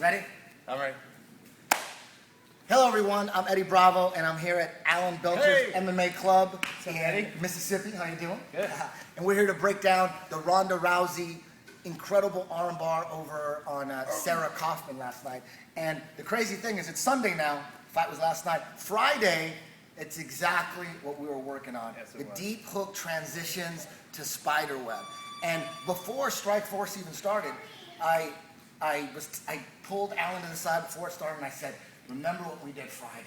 Ready? I'm ready. Hello everyone, I'm Eddie Bravo and I'm here at Alan Belcher's MMA Club in Eddie? Mississippi. How you doing? Good. And we're here to break down the Ronda Rousey incredible armbar over on Sarah KAUFMAN last night. And the crazy thing is it's Sunday now, fight was last night. Friday, it's exactly what we were working on. Yes, the deep hook transitions to spider web. And before Strike Force even started, I pulled Alan to the side before it started and I said, remember what we did Friday.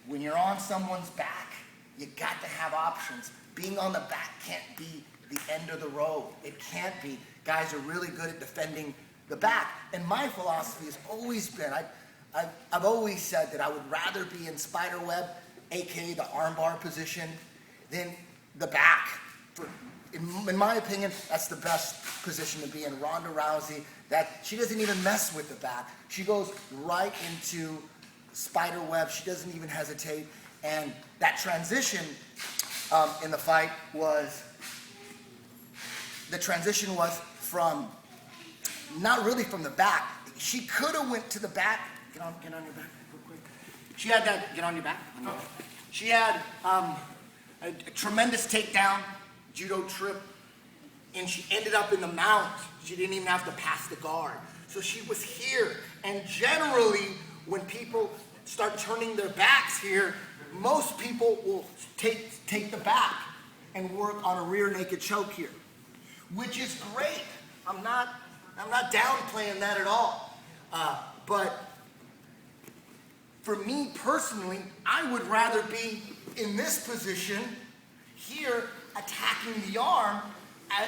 When you're on someone's back, you got to have options. Being on the back can't be the end of the road. It can't be. Guys are really good at defending the back. And my philosophy has always been, I've always said that I would rather be in spider web, aka the armbar position, than the back. In my opinion, that's the best position to be in. Ronda Rousey, that she doesn't even mess with the back. She goes right into spider web. She doesn't even hesitate. And that transition in the fight was, the transition was from, not really from the back. She could have went to the back. Get on your back real quick. She had that, get on your back. She had a tremendous takedown, judo trip, and she ended up in the mount. She didn't even have to pass the guard. So she was here. And generally, when people start turning their backs here, most people will take the back and work on a rear naked choke here, which is great. I'm not downplaying that at all. But for me personally, I would rather be in this position here, attacking the arm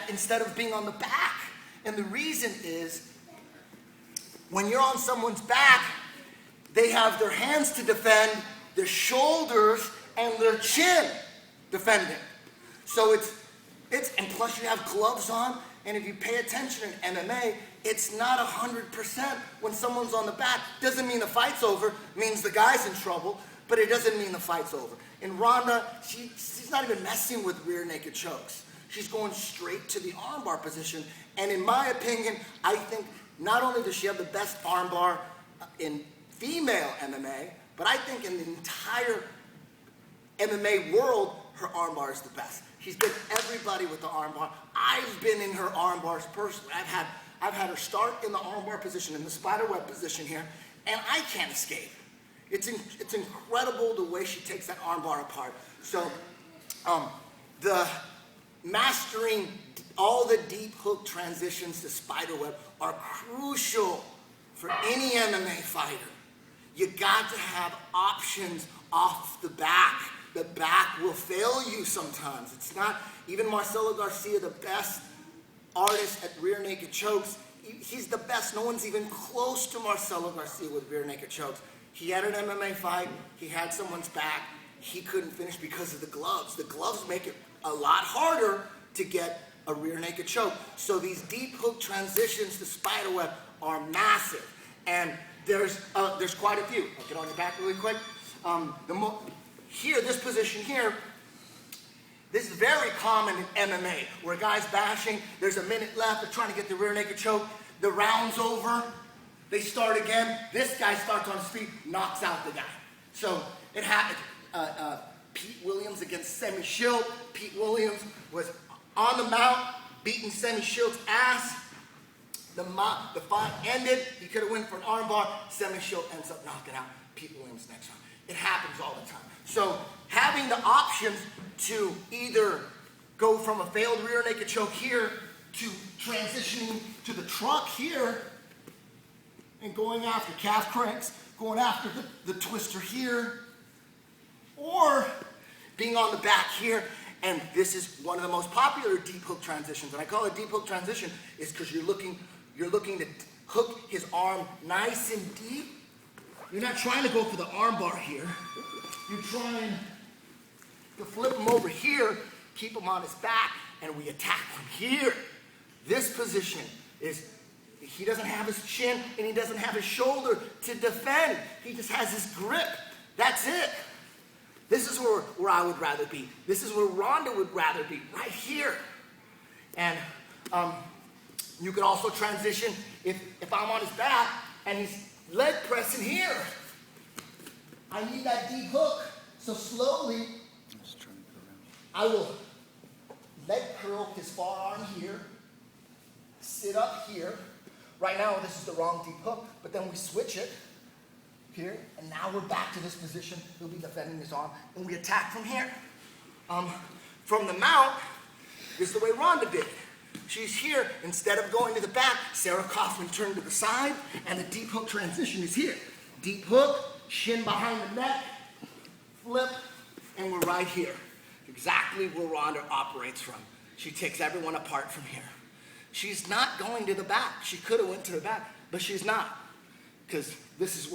instead of being on the back. And the reason is, when you're on someone's back, they have their hands to defend, their shoulders, and their chin defending. So and plus you have gloves on, and if you pay attention in MMA, it's not 100% when someone's on the back. Doesn't mean the fight's over, means the guy's in trouble, but it doesn't mean the fight's over. In Ronda, she's not even messing with rear naked chokes. She's going straight to the armbar position. And in my opinion, I think not only does she have the best armbar in female MMA, but I think in the entire MMA world, her armbar is the best. She's been everybody with the armbar. I've been in her armbars personally. I've had her start in the armbar position, in the spiderweb position here, and I can't escape. It's incredible the way she takes that armbar apart. So the mastering all the deep hook transitions to spiderweb are crucial for any MMA fighter. You got to have options off the back. The back will fail you sometimes. It's not, even Marcelo Garcia, the best artist at rear naked chokes, he's the best. No one's even close to Marcelo Garcia with rear naked chokes. He had an MMA fight, he had someone's back, he couldn't finish because of the gloves. The gloves make it a lot harder to get a rear naked choke. So these deep hook transitions to spiderweb are massive. And there's quite a few. I'll get on your back really quick. Here, this position here, this is very common in MMA, where guys bashing, there's a minute left, they're trying to get the rear naked choke, the round's over, they start again, this guy starts on his feet, knocks out the guy. So it happened. Pete Williams against Semi Schilt. Pete Williams was on the mount, beating Semi Schilt's ass. The fight ended, he could have went for an armbar, Semi Schilt ends up knocking out Pete Williams next round. It happens all the time. So having the options to either go from a failed rear naked choke here to transitioning to the truck here and going after calf cranks, going after the twister here, or being on the back here. And this is one of the most popular deep hook transitions. And I call it deep hook transition is because you're looking to hook his arm nice and deep. You're not trying to go for the arm bar here. You're trying to flip him over here, keep him on his back, and we attack from here. This position is, he doesn't have his chin and he doesn't have his shoulder to defend. He just has his grip. That's it. This is where I would rather be. This is where Ronda would rather be, right here. And you could also transition if I'm on his back and he's leg press in here. I need that deep hook. So slowly, I will leg curl his forearm here, sit up here. Right now, this is the wrong deep hook, but then we switch it here, and now we're back to this position. He'll be defending his arm, and we attack from here. From the mount, this is the way Ronda did it. She's here, instead of going to the back, Sarah Kaufman turned to the side, and the deep hook transition is here. Deep hook, shin behind the neck, flip, and we're right here. Exactly where Ronda operates from. She takes everyone apart from here. She's not going to the back. She could have went to the back, but she's not. Because this is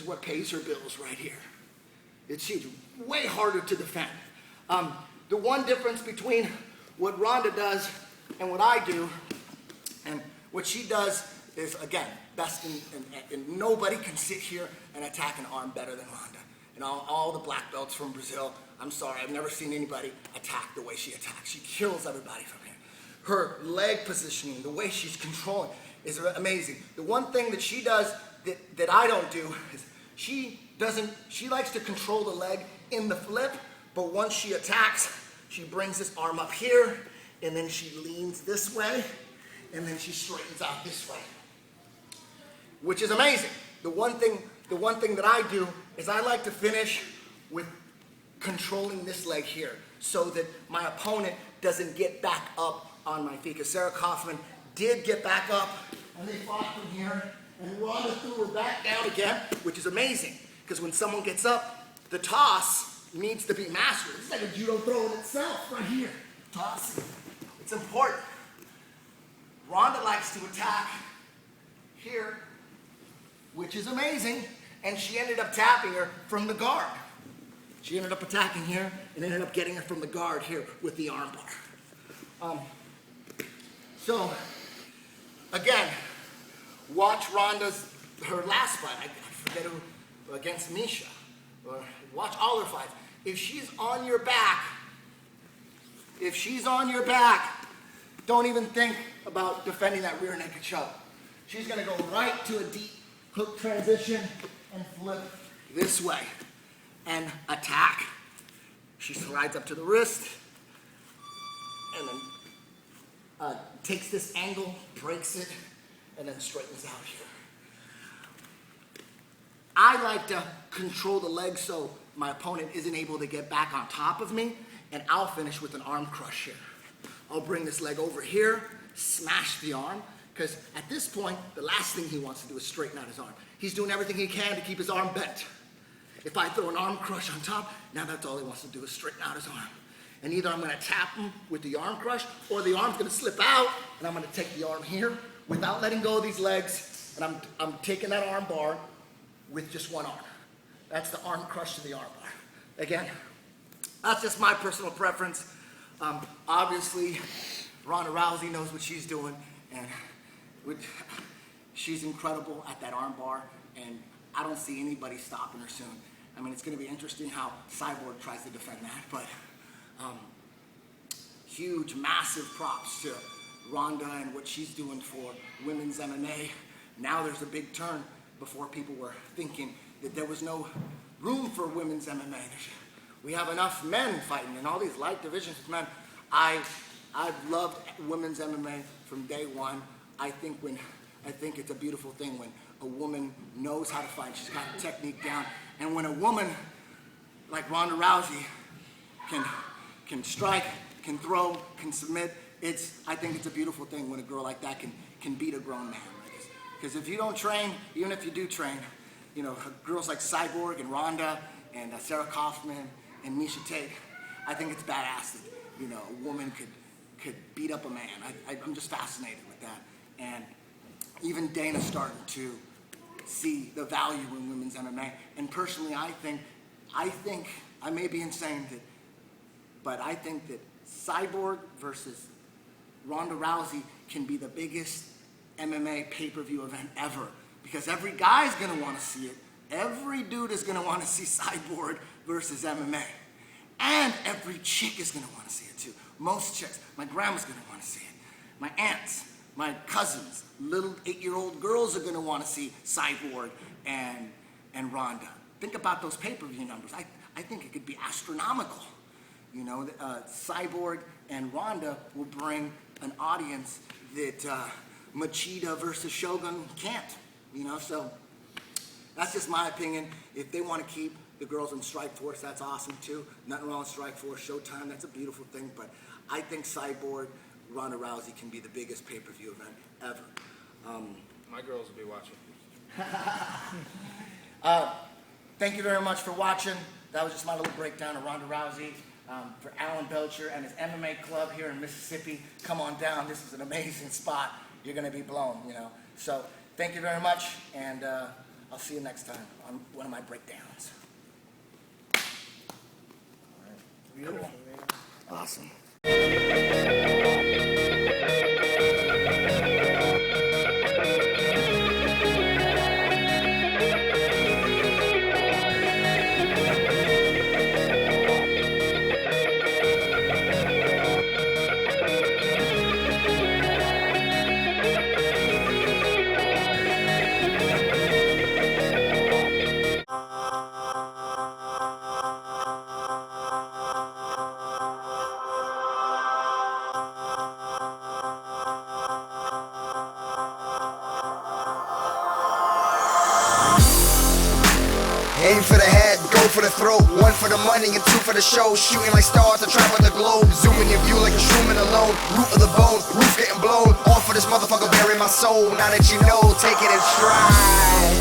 what pays her bills right here. It's huge, way harder to defend. The one difference between what Ronda does and what I do, and what she does is, again, best and nobody can sit here and attack an arm better than Ronda. And all the black belts from Brazil, I'm sorry, I've never seen anybody attack the way she attacks. She kills everybody from here. Her leg positioning, the way she's controlling is amazing. The one thing that she does that I don't do is she likes to control the leg in the flip, but once she attacks, she brings this arm up here, and then she leans this way, and then she straightens out this way, which is amazing. The one thing that I do is I like to finish with controlling this leg here so that my opponent doesn't get back up on my feet. Because Sarah Kaufman did get back up, and they fought from here, and Ronda threw her back down again, which is amazing. Because when someone gets up, the toss needs to be mastered. It's like a judo throw in itself right here. Tossing. It's important. Ronda likes to attack here, which is amazing, and she ended up tapping her from the guard. She ended up attacking here and ended up getting her from the guard here with the arm bar. So, again, watch her last fight, I forget who, against Misha, or watch all her fights. If she's on your back, don't even think about defending that rear naked choke. She's gonna go right to a deep hook transition and flip this way and attack. She slides up to the wrist and then takes this angle, breaks it, and then straightens out here. I like to control the leg so my opponent isn't able to get back on top of me, and I'll finish with an arm crush here. I'll bring this leg over here, smash the arm, because at this point, the last thing he wants to do is straighten out his arm. He's doing everything he can to keep his arm bent. If I throw an arm crush on top, now that's all he wants to do is straighten out his arm. And either I'm gonna tap him with the arm crush, or the arm's gonna slip out, and I'm gonna take the arm here without letting go of these legs, and I'm taking that arm bar with just one arm. That's the arm crush to the arm bar. Again, that's just my personal preference. Obviously, Ronda Rousey knows what she's doing, and she's incredible at that arm bar, and I don't see anybody stopping her soon. I mean, it's going to be interesting how Cyborg tries to defend that, but huge, massive props to Ronda and what she's doing for women's MMA. Now there's a big turn. Before, people were thinking that there was no room for women's MMA. We have enough men fighting in all these light divisions with men. I've loved women's MMA from day one. I think it's a beautiful thing when a woman knows how to fight. She's got the technique down. And when a woman like Ronda Rousey can strike, can throw, can submit, I think it's a beautiful thing when a girl like that can beat a grown man. Because if you don't train, even if you do train, you know, girls like Cyborg and Ronda and Sarah Kaufman and Misha Tate, I think it's badass that, you know, a woman could beat up a man. I'm just fascinated with that. And even Dana's starting to see the value in women's MMA. And personally, I think, I may be insane, but I think that Cyborg versus Ronda Rousey can be the biggest MMA pay-per-view event ever, because every guy's gonna want to see it. Every dude is gonna want to see Cyborg versus MMA, and every chick is gonna want to see it too. Most chicks. My grandma's gonna want to see it. My aunts, my cousins, little 8-year-old girls are going to want to see Cyborg and RONDA. Think about those pay-per-view numbers. I think it could be astronomical. You know, Cyborg and RONDA will bring an audience that Machida versus Shogun can't. You know, so that's just my opinion. If they want to keep the girls in Strikeforce, that's awesome too. Nothing wrong with Strikeforce, Showtime, that's a beautiful thing. But I think Cyborg, Ronda Rousey can be the biggest pay-per-view event ever. My girls will be watching. Thank you very much for watching. That was just my little breakdown of Ronda Rousey. For Alan Belcher and his MMA club here in Mississippi, come on down. This is an amazing spot. You're going to be blown, you know. So thank you very much, and I'll see you next time on one of my breakdowns. All right. Beautiful. Cool. Awesome. Aim for the head, go for the throat. 1 for the money and 2 for the show. Shooting like stars to travel the globe. Zooming your view like a shrooming alone. Root of the bone, roof getting blown. All for this motherfucker burying my soul. Now that you know, take it in stride.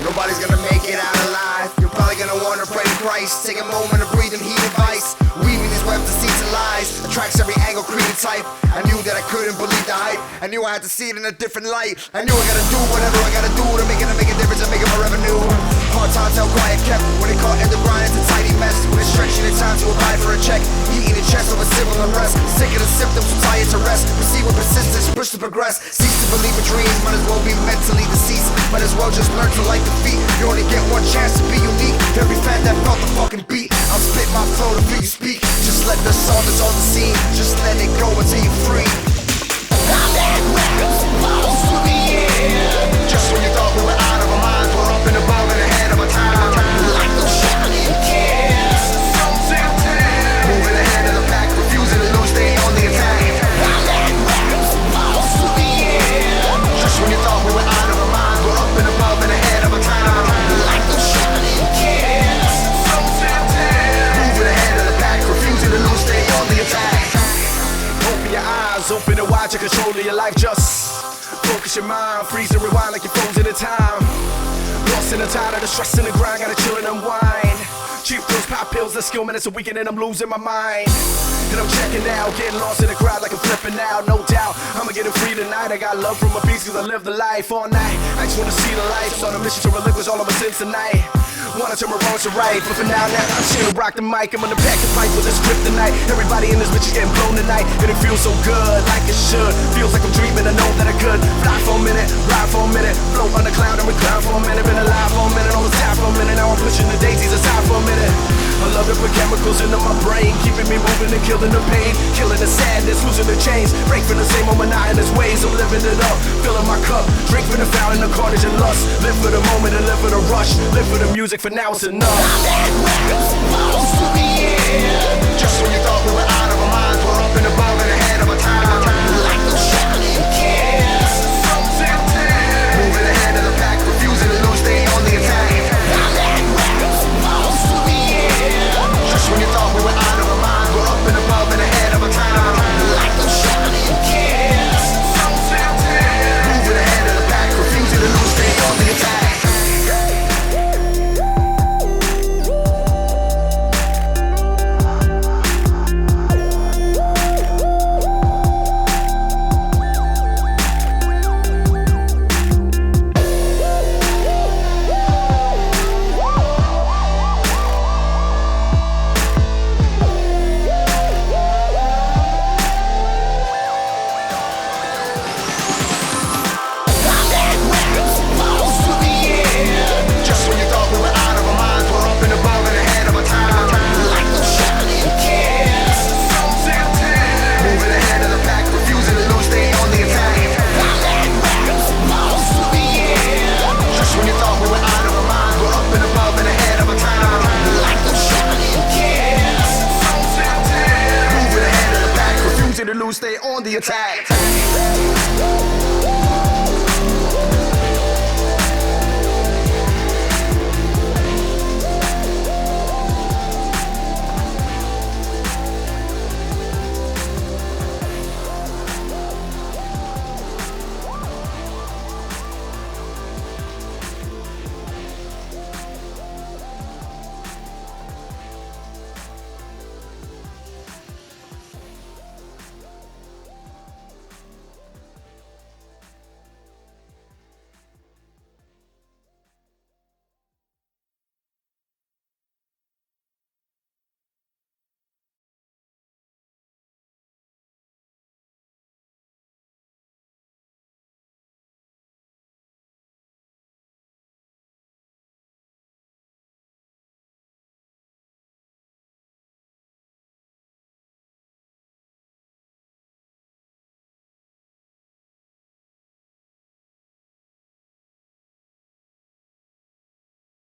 Nobody's gonna make it out alive. You're probably gonna wanna pray to Christ. Take a moment to breathe and heed advice. Weaving these webs to seeds of lies. Attracts every angle, created type. I knew that I couldn't believe the hype. I knew I had to see it in a different light. I knew I gotta do whatever I gotta do to make a difference and make it my revenue. Hard times held quiet kept. When they caught at the grind, it's a tidy mess. When it's stretching in time to apply for a check. Eating the chest over civil unrest. Sick of the symptoms, so tired to rest. Proceed with persistence, push to progress. Cease to believe in dreams, might as well be mentally deceased. Might as well just learn to like defeat. You only get one chance to be unique. Every fan that felt the fucking beat. I'll spit my flow to feel you speak. Just let the song that's on the scene. Just let it go until you're free. I'm that where I'm supposed to be, yeah. Just when you thought we were out of our minds, we're up and above and ahead of our time. Like those shining kids, so tempting. Moving ahead of the pack, refusing to lose, stay on the attack. I'm that where I'm supposed to be, yeah. Just when you thought we were out of our minds, we're up and above and ahead of our time. Like those shining kids, so tempting. Moving ahead of the pack, refusing to lose, stay on the attack. Open your eyes, open and wide, your control of your life. Just focus your mind, freeze and rewind like you're frozen in time. Lost in the tide of the stress and the grind, gotta chill and unwind. Cheap those pop pills, the skill minutes a weekend and I'm losing my mind. And I'm checking out, getting lost in the crowd like I'm flipping out. No doubt, I'ma get it free tonight. I got love from my beats cause I live the life all night. I just wanna see the light, so on a mission to relinquish all of my sins tonight. Wanna turn my wrongs to right, but for now, I'm chill, rock the mic. I'm on the pack and fight with this script tonight. Everybody in this bitch is getting blown tonight, and it feels so good, like it should. Feels like I'm dreaming, I know that I could. Fly for a minute, ride for a minute, float on the cloud and recline for a minute. Been alive for a minute, almost died for a minute. Now I'm pushing the daisies aside for a minute. I love to put chemicals into my brain, keeping me moving and killing the pain, killing the sadness, losing the chains. Break from the same old monotonous ways, I'm living it up, filling my cup. Drink for the fountain, the carnage and lust. Live for the moment and live for the rush. Live for the music, for now it's enough. I'm that where I'm supposed to be, yeah. Just when you thought we were out of our minds, we're up and above and ahead of our time. Like those shining kids, so tempting. Moving ahead of the pack, refusing to lose, stay on the attack. I'm that where I'm supposed to be, yeah. Just when you thought we were out of our minds, we're up and above and ahead of our time. Like those shining kids, so tempting. Moving ahead of the pack, refusing to lose, stay on the attack. attack.